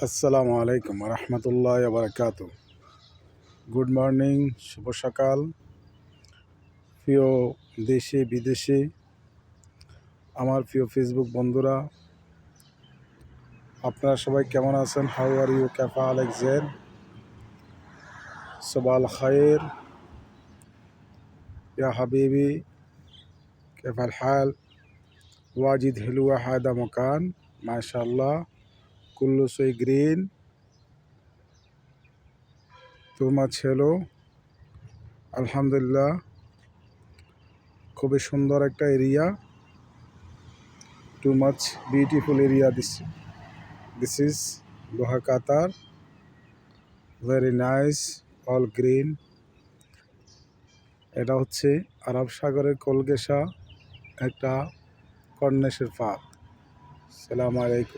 আসসালামু আলাইকুম রহমতুল্লাহ বারকাত। Good morning, শুভ সকাল প্রিয় দেশে বিদেশে আমার প্রিয় ফেসবুক বন্ধুরা, আপনারা সবাই কেমন আছেন? How are you? কাফা আলেকজের সবাল খায়ের ইয়া হাবিবি, কেফাল হাল ওয়াজিদ হেলুয়া হায়দা মকান মাশাআল্লাহ কুল্লু সই গ্রিন তোমা ছেলো আলহামদুলিল্লাহ। খুবই সুন্দর একটা area, too much beautiful area. This is Doha, Qatar. Very nice, all green. এটা হচ্ছে আরব সাগরের কোল ঘেঁষা একটা কর্নিশের পার্ক। আসসালামু আলাইকুম।